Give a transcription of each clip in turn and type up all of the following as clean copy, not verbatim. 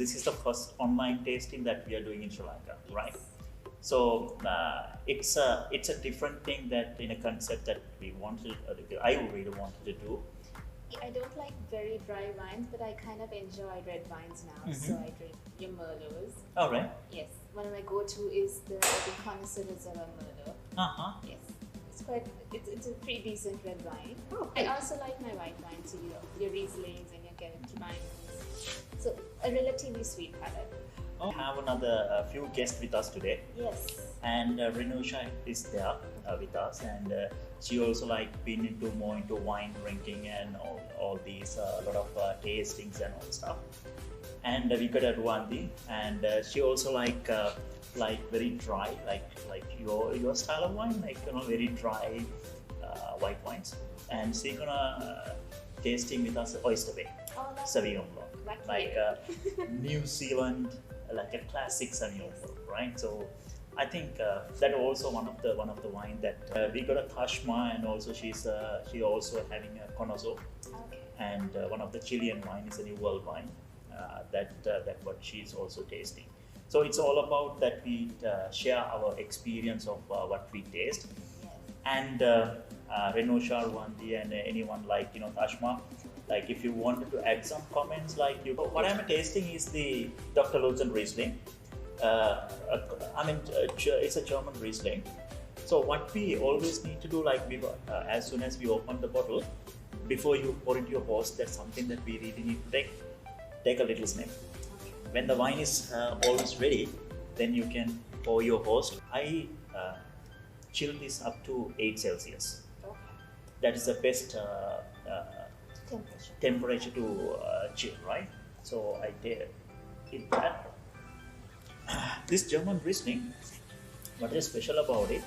this is the first online tasting that we are doing in Sri Lanka, right? So it's a different thing that in a concept that we wanted, I really wanted to do. I don't like very dry wines, but I kind of enjoy red wines now. So I drink your Merlots. All right. Yes, one of my go-to is the Connoisseur Reservoir Merlot. Yes, it's a pretty decent red wine. I also like my white wines, so your Rieslings and your Gewürztramins. So a relatively sweet palate. We have another few guests with us today. Yes. And Renusha is there with us, and she also been more into wine drinking and all these lot of tastings and all stuff. And we got Ruandi, and she also like very dry, like your style of wine, very dry white wines. And she's gonna tasting with us Oyster Bay Sauvignon Blanc, New Zealand, like a classic Sauvignon Blanc, right? So I think that also one of the wine that we got a Tashma, and also she also having a Connoisseur, and one of the Chilean wine is a New World wine that what she's also tasting. So it's all about that we share our experience of what we taste, and Renusha, Ruandi, and anyone Tashma. Like if you wanted to add some comments, what I'm tasting is the Dr. Luzern Riesling. It's a German Riesling. So what we always need to do, as soon as we open the bottle, before you pour into your host, that's something that we really need to take a little sniff. When the wine is almost ready, then you can pour your host. I chill this up to 8 Celsius. That is the best temperature to chill, right? So I did that. This German Riesling, what is special about it?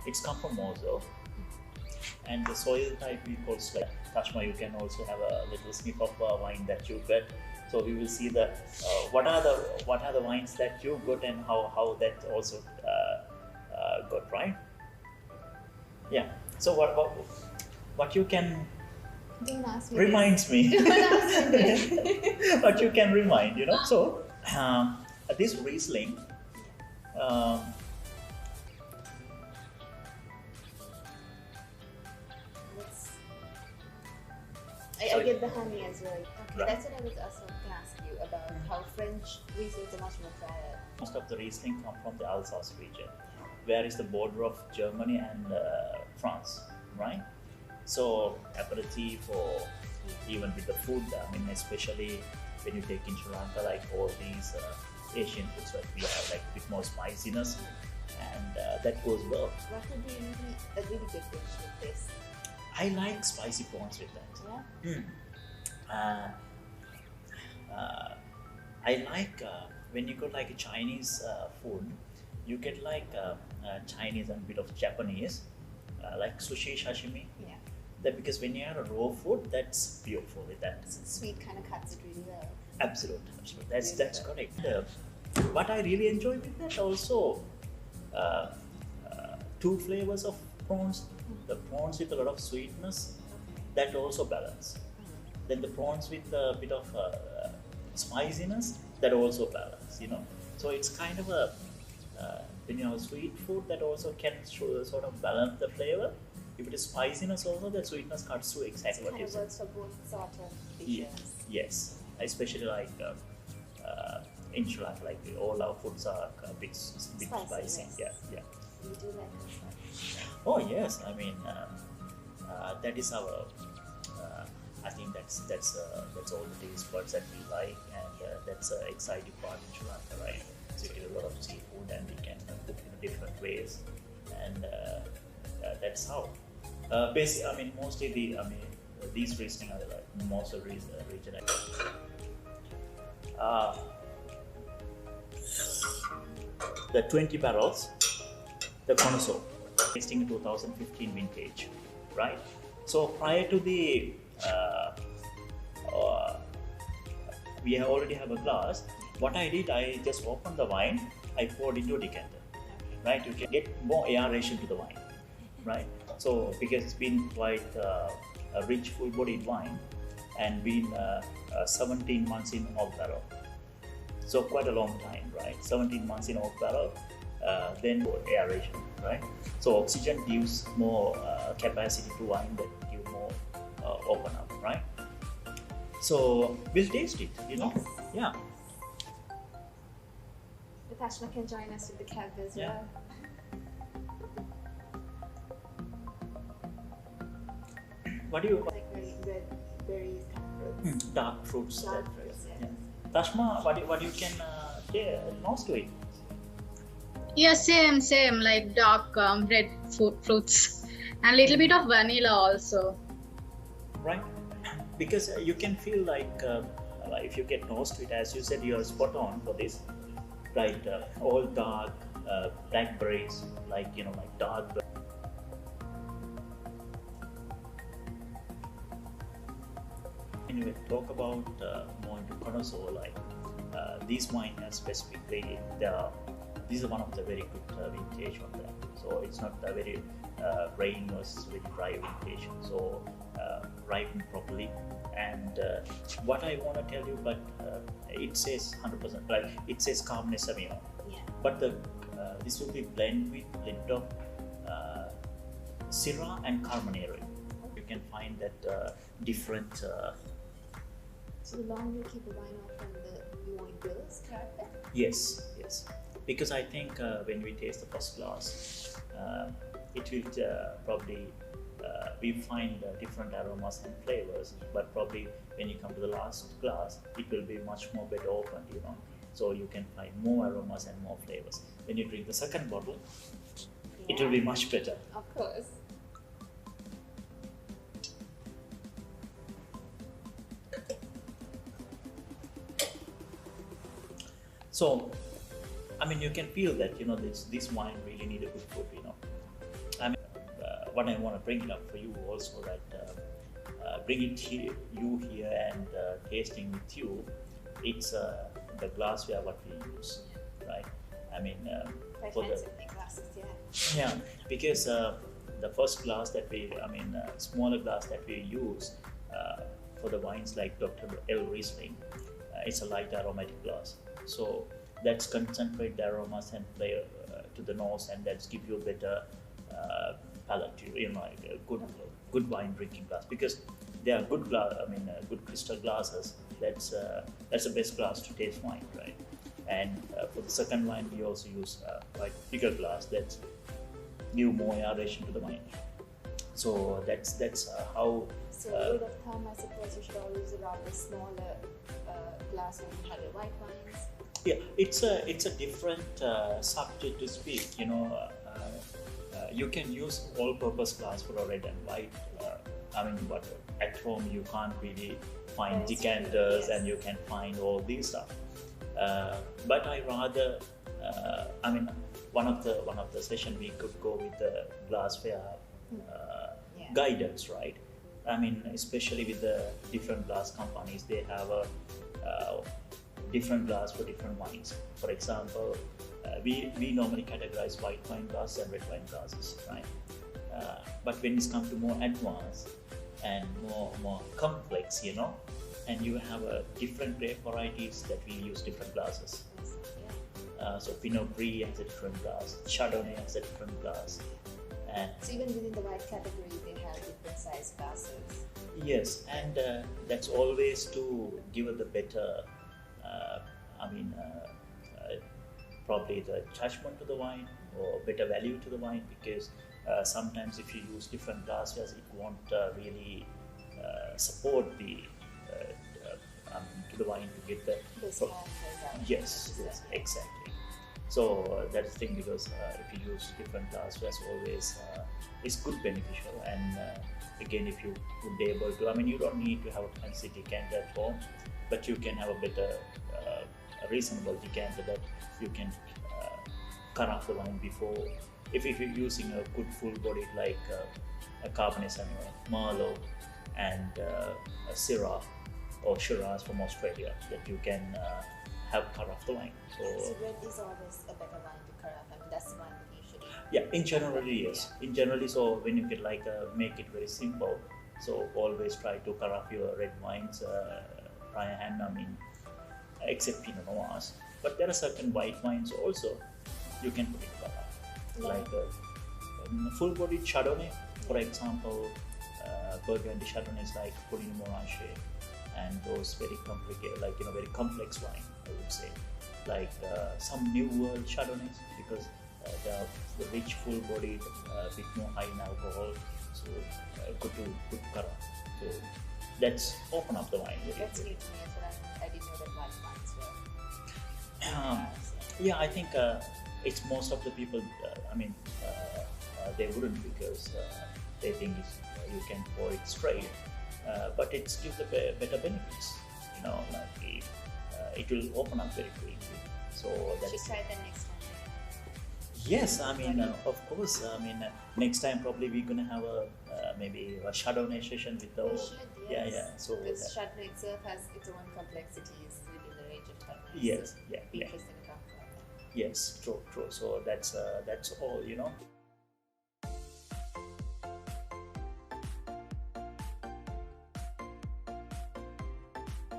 It's come from Mosel, and the soil type we call slag. Tashma, you can also have a little sniff of wine that you get. So we will see the what are the wines that you got and how that also got, right? Yeah. So what you can Don't ask me. Reminds me. Don't ask me. But you can remind, So this Riesling, I get the honey as well. Okay, Right. that's what I was also going to ask you about how French Rieslings are much more drier. most of the Riesling come from the Alsace region, where is the border of Germany and France, right? So aperitif or even with the food, especially when you take in Sri Lanka, all these Asian foods, we have a bit more spiciness, and that goes well. What would be a really good dish with this? I like spicy prawns with that. Yeah? I like when you got a Chinese food, you get Chinese and a bit of Japanese, like sushi, sashimi. Yeah. That because when you have a raw food, that's beautiful with that. Sweet kind of cuts it really well. Absolutely. That's correct. What I really enjoy with that also, two flavors of prawns. The prawns with a lot of sweetness, that also balance. Then the prawns with a bit of spiciness, that also balance. So it's kind of a when you have sweet food, that also can sort of balance the flavor. If it is spiciness also, the sweetness cuts through exactly what you said. Works for both sort of dishes. Yes, especially in Sri Lanka, all our foods are a bit spicy. Yes. Yeah. You do like the spice. Oh yes, that is our. I think that's all the taste buds that we like, and that's an exciting part in Sri Lanka, right? So we get a lot of seafood, and we can cook in different ways, and that's how. Mostly these Riesling are most of the region. The 20 barrels, the Connoisseur, tasting in 2015 vintage, right? So prior to the, we already have a glass. What I did, I just opened the wine, I poured into a decanter, right? You can get more aeration to the wine, right? So because it's been quite a rich, full-bodied wine, and been 17 months in oak barrel. So quite a long time, right? 17 months in oak barrel, then aeration, right? So oxygen gives more capacity to wine that give more open up, right? So we'll taste it, you know? Yes. Yeah. Tashma can join us with the cab as Yeah. well. What do you Like very red berries kind of fruits. dark fruits? Dark that, fruits, yeah. yes. Tashma, what you can nose to it? Yeah, same, like dark red fruits and little bit of vanilla also. Right? Because you can feel like if you get nose to it, as you said, you are spot on for this, right? All dark blackberries, like like dark. When we talk about more into connoisseur, like these wines specifically, these are one of the very good vintage on them. So it's not a very rain versus very dry vintage. So ripened properly. And what I want to tell you, but it says 100%, like it says Cabernet Sauvignon. Yeah. But this will be blend of Syrah and Carmenere. You can find that different. So the longer you keep a wine out from the more it builds character. Yes, because I think when we taste the first glass, it will probably we find different aromas and flavors, but probably when you come to the last glass, it will be much more better opened, so you can find more aromas and more flavors. When you drink the second bottle, it will be much better. Of course. So, I mean, you can feel that this wine really need a good food. I mean, what I want to bring it up for you also, that bring it here, and tasting with you. It's the glassware what we use, right? I mean, Quite for the fancy glasses, yeah. because the first glass that smaller glass that we use for the wines like Dr. L. Riesling, it's a light aromatic glass. So that's concentrate the aromas and flavor to the nose, and that's give you a better palate, like a good wine drinking glass, because they are good glass. Good crystal glasses. That's the best glass to taste wine, right? And for the second wine, we also use like bigger glass that give more aeration to the wine. So that's how. So rule of thumb, I suppose you should always use a rather smaller glass when you have your white wines. Yeah, it's a different subject to speak. You can use all-purpose glass for a red and white. But at home you can't really find That's decanters, true, yes. and you can find all these stuff. But I rather, one of the session we could go with the glassware Yeah. guidance, right? Especially with the different glass companies, they have a different glass for different wines. For example, we normally categorize white wine glasses and red wine glasses, right? But when it's come to more advanced and more complex, and you have different grape varieties that we use different glasses. So Pinot Gris has a different glass, Chardonnay has a different glass, and So even within the white category, they have different size glasses. yes, and that's always to give it the better, probably the judgment to the wine or better value to the wine, because sometimes if you use different glasswares, it won't really support the to the wine to get the This pro- characters out. yes, exactly. So that's the thing, because if you use different glasswares, always it's good beneficial. And again, if you would be able to, you don't need to have a fancy decanter at home, but you can have a better, a reasonable decanter that you can carafe the wine before. If you're using a good full body like a Cabernet Sauvignon, Merlot, and a Syrah or Shiraz from Australia, that you can have carafe the wine. So red is always a better wine to carafe. That's the one that usually. Yeah, in generally, yes. In generally, so when you can make it very simple, So always try to carafe your red wines priorhand. I mean, except Pinot Noirs. But there are certain white wines also you can put in carafe, like full-bodied Chardonnay, for example. Burgundy Chardonnays like Pauline Montrachet, and those very complicated, like very complex wine, I would say, like some New World Chardonnays, because they are the rich, full-bodied, a bit more high in alcohol, so good to carafe. So let's open up the wine. That's new to me as well. I didn't know that white wines were. Yeah, I think it's most of the people. They wouldn't, because they think you can pour it straight, but it gives the better benefits. Like it will open up very quickly. So that's. Should try that next time. Yes, of course. Next time probably we're gonna have maybe a Chardonnay session with those. We should, yes. Yeah. So because Chardonnay itself has its own complexities within the range of Chardonnay. Yes, so yeah. Interesting to talk about that. Yes, true. So that's all.